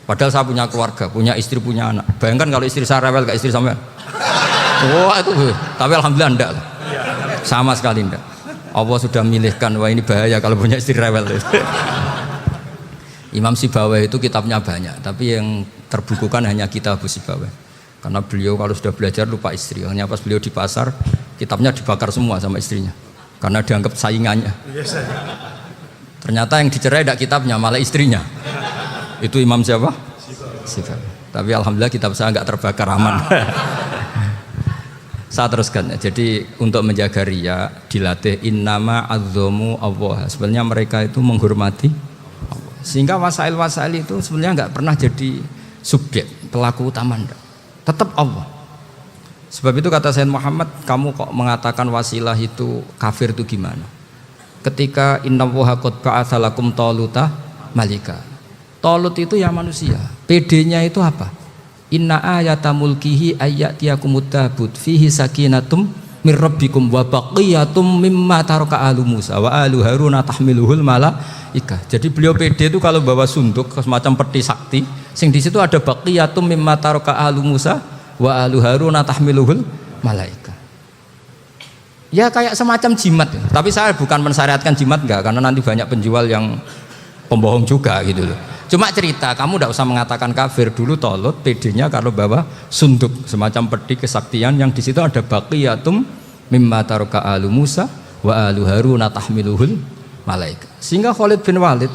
Padahal saya punya keluarga, punya istri, punya anak. Bayangkan kalau istri saya rewel, gak istri sampean. Wah itu, tapi alhamdulillah enggak. Sama sekali enggak. Allah sudah milihkan, wah ini bahaya kalau punya istri rewel. Imam Sibawai itu kitabnya banyak, tapi yang terbukukan hanya kitab Sibawai. Karena beliau kalau sudah belajar lupa istri. Hanya pas beliau di pasar, kitabnya dibakar semua sama istrinya. Karena dianggap saingannya. Ternyata yang dicerai tidak kitabnya, malah istrinya. Itu Imam siapa? Sibawai. Tapi alhamdulillah kitab saya nggak terbakar, aman. Saya teruskan. Jadi untuk menjaga riya dilatih innama azzamu Allah. Sebenarnya mereka itu menghormati Allah. Sehingga wasail-wasail itu sebenarnya nggak pernah jadi subjek pelaku utama, enggak. Tetap Allah. Sebab itu kata Sayyid Muhammad, kamu kok mengatakan wasilah itu kafir itu gimana? Ketika innallaha qad ba'atsa lakum taluta malika. Talut itu ya manusia. PD-nya itu apa? Inna ayata mulkihi ayyatiyakumut tabut fihi sakinatum mir rabbikum wa baqiyatum mimma taraka alu Musa wa alu Haruna tahmiluhul malaika. Jadi beliau PD itu kalau bawa sunduk semacam peti sakti, sing di situ ada baqiyatum mimma taraka alu Musa wa alu Haruna tahmiluhul malaika. Ya kayak semacam jimat. Tapi saya bukan mensyariatkan jimat enggak, karena nanti banyak penjual yang pembohong juga gitu loh. Cuma cerita, kamu tidak usah mengatakan kafir. Dulu Talut PD-nya kalau bawa sunduk semacam peti kesaktian yang di situ ada baqiyatum mimma taraka alu Musa wa alu Haruna tahmiluhul malaika. Sehingga Khalid bin Walid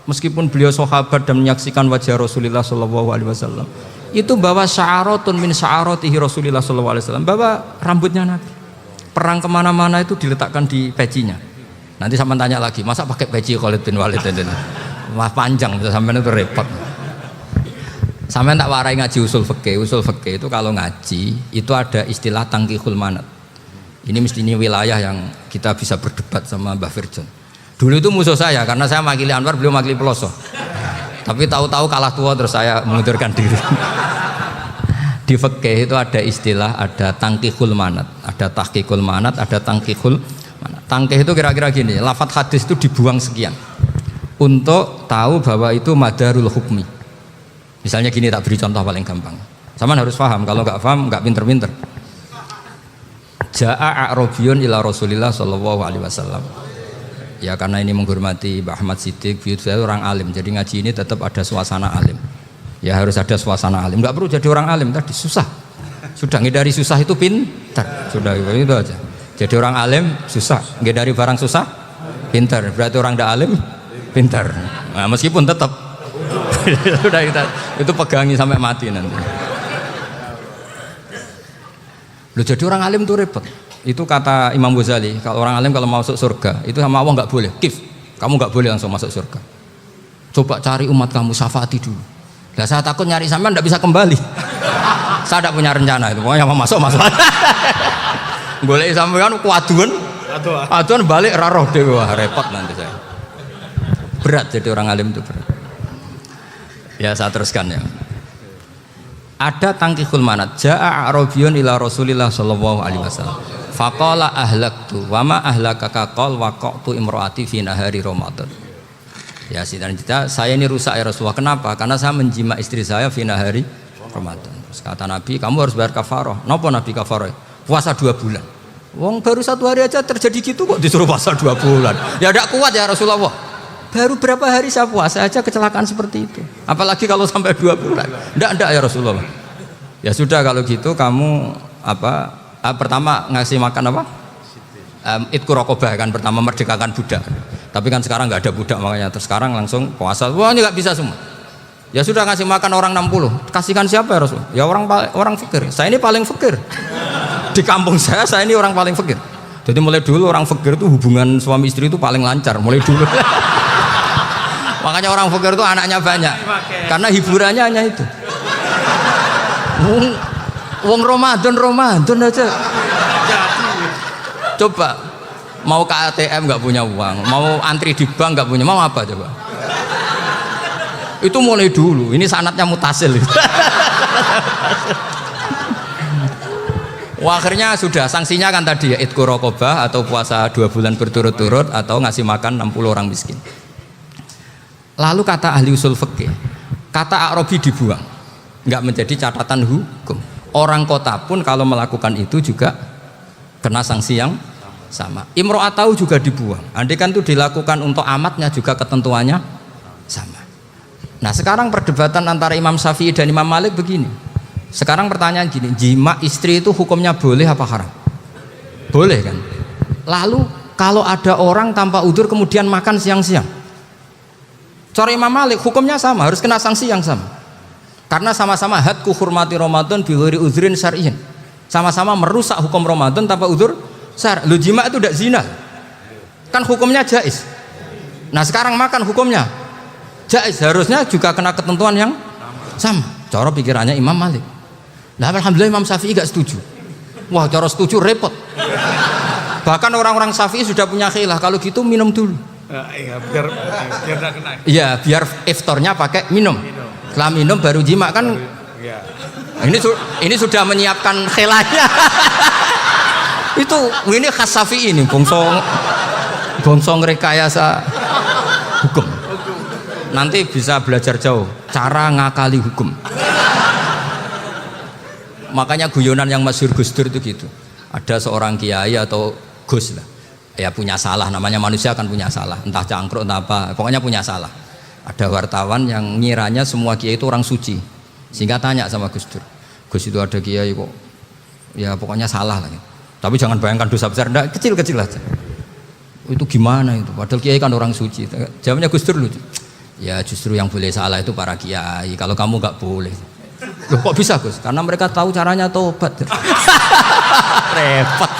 meskipun beliau sahabat dan menyaksikan wajah Rasulullah SAW, itu bawa sya'aratun min sya'aratihi Rasulullah SAW, bawa rambutnya Nabi. Perang kemana-mana itu diletakkan di pecinya. Nanti sama tanya lagi, masa pakai peci Khalid bin Walid ini? Wah panjang, sampai itu repot. Sampai tak warai ngaji usul fikih. Usul fikih itu kalau ngaji itu ada istilah tangkihul manat. Ini mestinya wilayah yang kita bisa berdebat sama Mbah Firjon. Dulu itu musuh saya karena saya makili Anwar, beliau makili Peloso. Tapi tahu-tahu kalah tua terus saya mengundurkan diri. Di fikih itu ada istilah, ada tangkihul manat, ada tahqiqul manat, ada tangkihul manat. Tangkih itu kira-kira gini, lafadz hadis itu dibuang sekian untuk tahu bahwa itu madarul hukmi. Misalnya gini, tak beri contoh paling gampang. Sama harus paham, kalau nggak paham nggak pinter-pinter. Ja'a a'rabiyun ila Rasulillah sallallahu alaihi wasallam. Ya karena ini menghormati Mbah Ahmad Siddiq, beliau orang alim, jadi ngaji ini tetap ada suasana alim. Ya harus ada suasana alim. Nggak perlu jadi orang alim tadi, susah. Sudah ngedari susah itu pintar. Sudah itu aja. Jadi orang alim susah, ngedari barang susah pintar. Berarti orang tidak alim pintar. Nah, meskipun tetap sudah itu pegangi sampai mati nanti. Loh, jadi orang alim itu repot. Itu kata Imam Ghazali, kalau orang alim kalau masuk surga itu sama Allah nggak boleh. Kif, kamu nggak boleh langsung masuk surga. Coba cari umat kamu, syafaati dulu. Nah, saya takut nyari sampean nggak bisa kembali. Saya tidak punya rencana itu. Pokoknya mau masuk. Golek sampean kuaduan. Aduan balik raroh dewe, repot nanti saya. Berat jadi orang alim itu berat. Ya saya teruskan ya. Ada tangkihul manat. Ja'a a'rabiyun ila Rasulillah sallallahu alaihi wasallam. Faqala ahlaktu wa ma ahlakaka qal waqa'tu imraati fi nahari Ramadan. Ya sidang kita, saya ini rusak ya Rasulullah. Kenapa? Karena saya menjima istri saya fi nahari Ramadan. Terus kata Nabi, kamu harus bayar kafarah. Napa Nabi kafarah? Puasa 2 bulan. Wong baru 1 hari aja terjadi gitu kok disuruh puasa 2 bulan. Ya tidak kuat ya Rasulullah. Baru berapa hari saya puasa aja kecelakaan seperti itu. Apalagi kalau sampai 2 bulan. Enggak ya Rasulullah. Ya sudah kalau gitu kamu pertama ngasih makan apa? Itqu raqabah kan, pertama merdekakan budak. Tapi kan sekarang nggak ada budak, makanya terus sekarang langsung puasa. Wah ini nggak bisa semua. Ya sudah ngasih makan orang 60. Kasihkan siapa ya Rasul? Ya orang fakir. Saya ini paling fakir. Di kampung saya ini orang paling fakir. Jadi mulai dulu orang fakir itu hubungan suami istri itu paling lancar mulai dulu. Makanya orang fakir itu anaknya banyak. Karena hiburannya hanya itu. Wong Ramadan aja. Coba mau ke ATM nggak punya uang, mau antri di bank nggak punya, mau apa coba? Itu mulai dulu. Ini sanatnya mutasil. Wah, akhirnya sudah sanksinya kan tadi ya itqu raqabah atau puasa 2 bulan berturut-turut atau ngasih makan 60 orang miskin. Lalu kata ahli usul fikih, kata a'rabi dibuang, nggak menjadi catatan hukum. Orang kota pun kalau melakukan itu juga kena sanksi yang sama. Imro'atau juga dibuang. Andai kan itu dilakukan untuk amatnya juga ketentuannya sama. Nah sekarang perdebatan antara Imam Syafi'i dan Imam Malik begini. Sekarang pertanyaan gini, jima istri itu hukumnya boleh apa haram? Boleh kan? Lalu kalau ada orang tanpa udzur kemudian makan siang-siang, cara Imam Malik hukumnya sama, harus kena sanksi yang sama. Karena sama-sama hadku hurmati Ramadan bi ghairi udzrin syar'iyyin. Sama-sama merusak hukum Ramadan tanpa udzur syar. Lu jima itu tidak zina. Kan hukumnya jais. Nah, sekarang makan hukumnya jais, harusnya juga kena ketentuan yang sama. Cara pikirannya Imam Malik. Nah, alhamdulillah Imam Syafi'i gak setuju. Wah, cara setuju repot. Bahkan orang-orang Syafi'i sudah punya khilaf, kalau gitu minum dulu. Iya, biar gak kena. Iya, biar iftarnya pakai minum. Setelah minum baru jima kan. Iya. Ini sudah menyiapkan khilafnya. ini khas Syafi'i ini, bongso rekayasa hukum. Nanti bisa belajar jauh cara ngakali hukum. Makanya guyonan yang masyhur Gus Dur itu gitu. Ada seorang kiai atau Gus lah, ya punya salah, namanya manusia kan punya salah, entah cangkruk entah apa, pokoknya punya salah. Ada wartawan yang ngiranya semua kiai itu orang suci, sehingga tanya sama Gus Dur, Gus itu ada kiai kok, ya pokoknya salah lah. Tapi jangan bayangkan dosa besar, enggak, kecil-kecil aja. Itu gimana itu? Padahal kiai kan orang suci. Jawabnya Gus Dur lucu. Ya justru yang boleh salah itu para kiai. Kalau kamu nggak boleh. Loh, kok bisa Gus? Karena mereka tahu caranya tobat. Repot.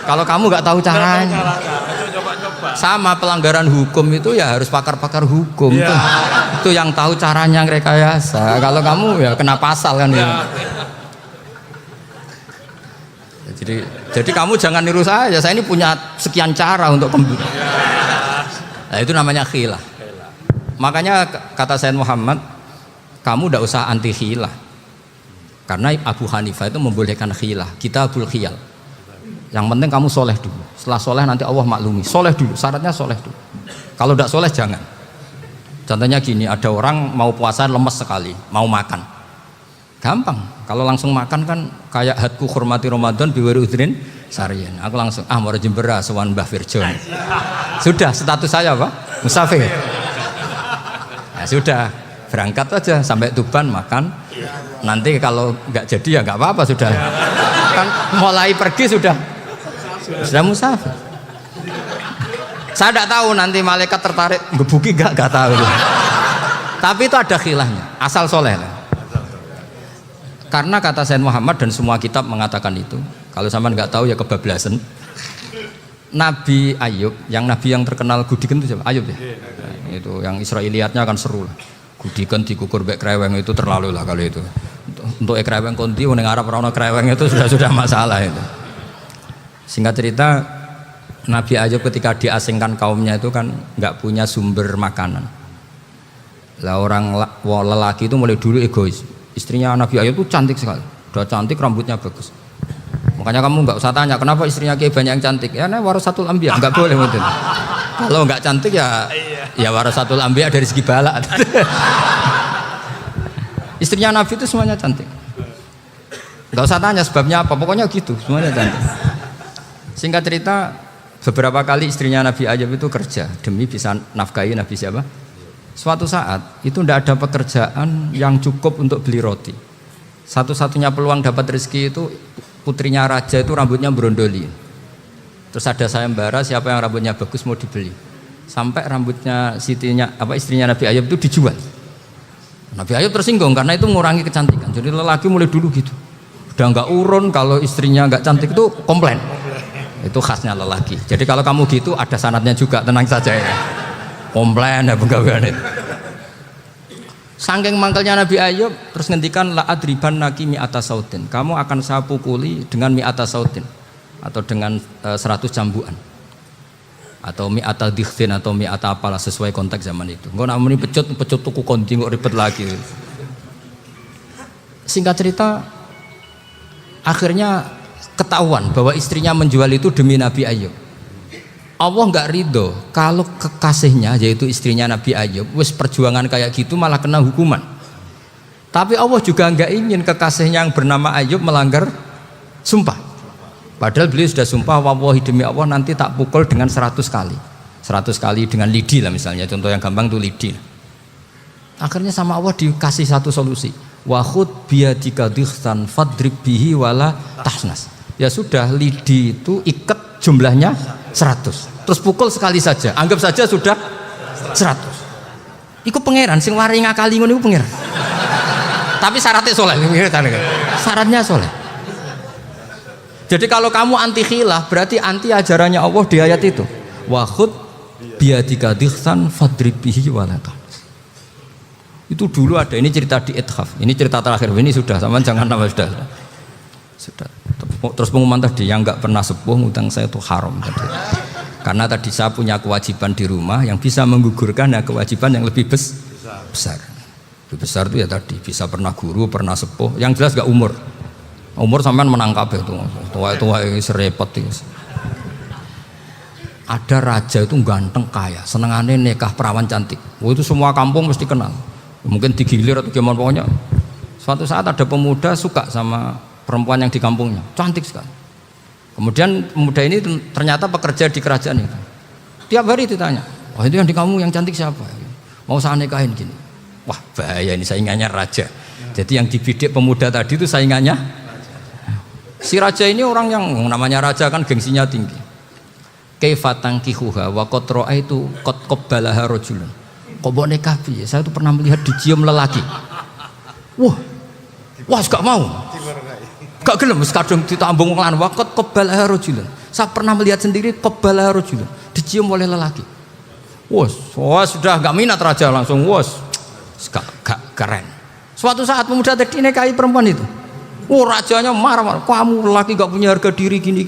Kalau kamu nggak tahu caranya. Sama pelanggaran hukum itu ya harus pakar-pakar hukum. Ya. Itu yang tahu caranya rekayasa. Kalau kamu ya kena pasal kan ya. Jadi kamu jangan niru saya ini punya sekian cara untuk kembali. Nah, itu namanya khilah. Makanya kata Sayyid Muhammad, kamu tidak usah anti khilah, karena Abu Hanifah itu membolehkan khilah, kitabul khiyal. Yang penting kamu soleh dulu, setelah soleh nanti Allah maklumi. Soleh dulu, syaratnya soleh dulu. Kalau tidak soleh jangan. Contohnya gini, ada orang mau puasa lemes sekali, mau makan, gampang. Kalau langsung makan kan kayak hatku hormati Ramadan biwari udrin sarian. Aku langsung mau jembera sowan Mbah Firjon. Sudah status saya apa? Musafir. Ya sudah, berangkat aja sampai Tuban makan. Nanti kalau nggak jadi ya nggak apa-apa sudah. Kan mulai pergi sudah musafir. Saya tidak tahu nanti malaikat tertarik ngebuki nggak tahu. Tapi itu ada khilafnya, asal soleh lah. Karena kata Sayyid Muhammad dan semua kitab mengatakan itu. Kalau sama nggak tahu ya kebablasan. Nabi Ayub, nabi yang terkenal Gudiken itu siapa? Ayub ya. Nah, itu yang Israiliyatnya akan seru lah. Gudiken dikukur bek kreweng itu terlalu lah kalau itu. Untuk kreweng konti ning Arab ora ono kreweng itu sudah masalah itu. Singkat cerita, Nabi Ayub ketika diasingkan kaumnya itu kan nggak punya sumber makanan. Lah orang lelaki itu mulai dulu egois. Istrinya Nabi Ayub itu cantik sekali, udah cantik, rambutnya bagus. Makanya kamu nggak usah tanya kenapa istrinya kayak banyak yang cantik. Ya, warasatul anbiya, nggak boleh mungkin. Kalau nggak cantik ya warasatul anbiya dari segi balak. Istrinya Nabi itu semuanya cantik. Nggak usah tanya sebabnya apa, pokoknya gitu, semuanya cantik. Singkat cerita, beberapa kali istrinya Nabi Ayub itu kerja demi bisa nafkahi Nabi siapa? Suatu saat itu tidak ada pekerjaan yang cukup untuk beli roti. Satu-satunya peluang dapat rezeki itu putrinya raja itu rambutnya berondoli. Terus ada sayembara siapa yang rambutnya bagus mau dibeli. Sampai rambutnya istrinya Nabi Ayub itu dijual. Nabi Ayub tersinggung karena itu mengurangi kecantikan. Jadi lelaki mulai dulu gitu. Udah nggak urun kalau istrinya nggak cantik itu komplain. Itu khasnya lelaki. Jadi kalau kamu gitu ada sanadnya juga, tenang saja ya. Komplain ya pegawaian itu. Saking mangkelnya Nabi Ayub terus ngendikan la adriban naki mi'ata sautin. Kamu akan saya pukuli dengan mi'ata sautin atau dengan 100 cambukan. Atau mi'ata dikhtin atau mi'ata apalah sesuai konteks zaman itu. Engko nak muni pecut tuku konti kok ribet lagi. Singkat cerita akhirnya ketahuan bahwa istrinya menjual itu demi Nabi Ayub. Allah nggak ridho kalau kekasihnya yaitu istrinya Nabi Ayub wis perjuangan kayak gitu malah kena hukuman. Tapi Allah juga nggak ingin kekasihnya yang bernama Ayub melanggar sumpah. Padahal beliau sudah sumpah, wallahi demi Allah nanti tak pukul dengan 100 kali. 100 kali dengan lidi lah misalnya, contoh yang gampang tuh lidi. Akhirnya sama Allah dikasih satu solusi. Wa khud biyadika dikhtan fadrib bihi wala tahnas. Ya sudah, lidi itu ikat jumlahnya 100. Terus pukul sekali saja. Anggap saja sudah 100. Iku pangeran sing wari ngakali ngono iku pangeran. Tapi syaratnya soleh. Syaratnya soleh. Jadi kalau kamu anti khilaf berarti anti ajarannya Allah di ayat itu. Wa khud biyadika dikhsan fadrib bihi walata. Itu dulu ada, ini cerita di Ithaf. Ini cerita terakhir, ini sudah, sama jangan nama sudah. Terus pengumuman tadi yang nggak pernah sepuh ngutang saya itu haram tadi. Karena tadi saya punya kewajiban di rumah yang bisa menggugurkan ya kewajiban yang lebih besar. Lebih besar itu ya tadi bisa pernah guru, pernah sepuh. Yang jelas nggak umur. Umur sampean menangkap itu. Tua-tua serepot itu. Ada raja itu ganteng kaya, senengannya nikah perawan cantik. Itu semua kampung mesti kenal. Mungkin digilir atau gimana pokoknya. Suatu saat ada pemuda suka sama perempuan yang di kampungnya, cantik sekali. Kemudian pemuda ini ternyata pekerja di kerajaan itu. Tiap hari ditanya, wah itu yang di kamu yang cantik siapa? Mau saya nikahin gini. Wah bahaya ini saingannya raja. Jadi yang dibidik pemuda tadi itu saingannya. Si raja ini orang yang namanya raja kan gengsinya tinggi. Kaifatang kihuha wa qad ra'aitu qad qabbalaha rajulun. Kok mbok nikah piye? Saya tuh pernah melihat dicium lelaki. Wah, gak mau. Gak gelem wis kadung ditambung wong lanang waqat qabbalaha rajulun. Saya pernah melihat sendiri qabbalaha rajulun, dicium oleh lelaki. Wah, sudah gak minat raja langsung gak keren. Suatu saat pemuda tadi nikahi perempuan itu. Rajanya marah-marah. Kamu lelaki gak punya harga diri gini.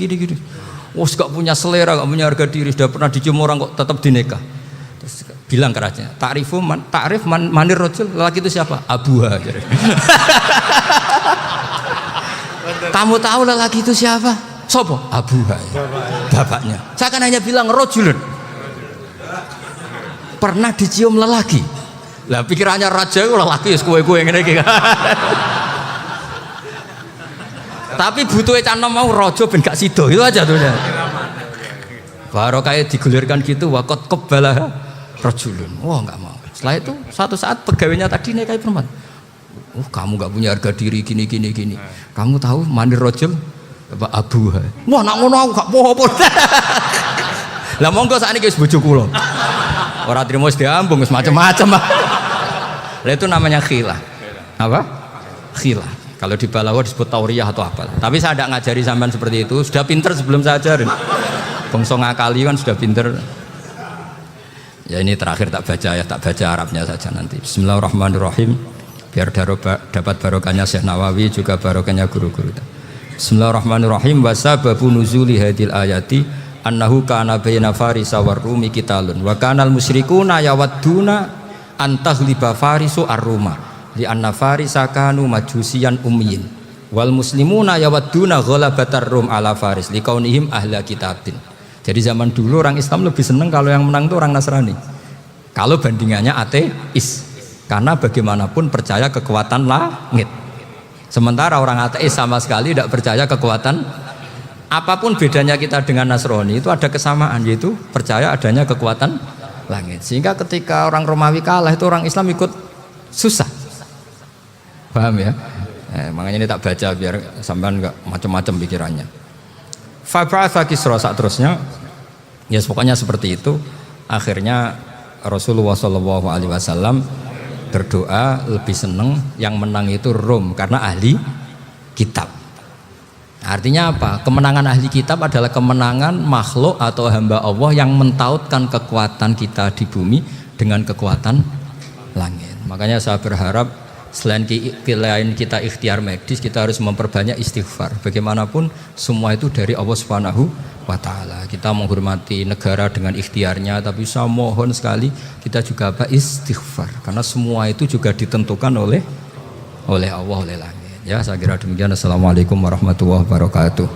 Gak punya selera, gak punya harga diri, sudah pernah dicium orang kok tetap dinikah. Terus bilang ke raja, ta'rif manir rajul, lelaki itu siapa? Abuha. Kamu tahu lelaki itu siapa? Sopo? Abuha. Bapaknya. Saya kan hanya bilang rajulun. Pernah dicium lelaki. Lah pikirannya raja itu lelaki kue-kue ngene iki. Tapi butuhnya canom mau rojo ben gak sido itu aja tuhnya. Baru kayak digulirkan gitu wakot kebalah rojulun. Wah nggak mau. Setelah itu suatu saat pegawainya tadi nikahi perempuan. Kamu nggak punya harga diri gini. Kamu tahu mandir rojul Bapak Abu. Wah nak ngono aku gak apa-apa. Lah monggo sakniki wis bojo kula. Ora trimo wis diambung wis macam-macam. Lah itu namanya khilah. Apa? Khilah. Kalau di Balawa disebut tauriyah atau apa. Tapi saya tidak ngajari sampean seperti itu. Sudah pinter sebelum saya ajarin. Bangsa ngakali kan sudah pinter. Ya ini terakhir tak baca Arabnya saja nanti. Bismillahirrahmanirrahim. Biar dapat barokahnya Syekh Nawawi juga barokahnya guru-guru. Bismillahirrahmanirrahim. Wasababu nuzuli hadil ayati annahu kana baina farisa war rumi qitalun wa kanal musyrikuna yawadduna antaghliba farisu ar-ruma li anna farisa kanu majusiyan ummiyin wal muslimuna yawadduna ghalabatar rum ala faris liqaunihim ahla kitabin. Jadi zaman dulu orang Islam lebih senang kalau yang menang itu orang Nasrani. Kalau bandingannya ateis. Karena bagaimanapun percaya kekuatan langit. Sementara orang ateis sama sekali tidak percaya kekuatan. Apapun bedanya kita dengan Nasrani itu ada kesamaan, yaitu percaya adanya kekuatan langit. Sehingga ketika orang Romawi kalah itu orang Islam ikut susah. Paham ya? Makanya ini tak baca biar sampean enggak macam-macam pikirannya. Fab'atha Kisra saat terusnya, ya pokoknya seperti itu. Akhirnya Rasulullah SAW berdoa lebih senang yang menang itu Rom karena ahli kitab. Artinya apa? Kemenangan ahli kitab adalah kemenangan makhluk atau hamba Allah yang mentautkan kekuatan kita di bumi dengan kekuatan langit. Makanya saya berharap selain kita ikhtiar medis, kita harus memperbanyak istighfar. Bagaimanapun semua itu dari Allah Subhanahu wa ta'ala. Kita menghormati negara dengan ikhtiarnya, tapi saya mohon sekali kita juga istighfar, karena semua itu juga ditentukan oleh Allah, oleh langit. Ya, saya kira demikian. Assalamualaikum warahmatullahi wabarakatuh.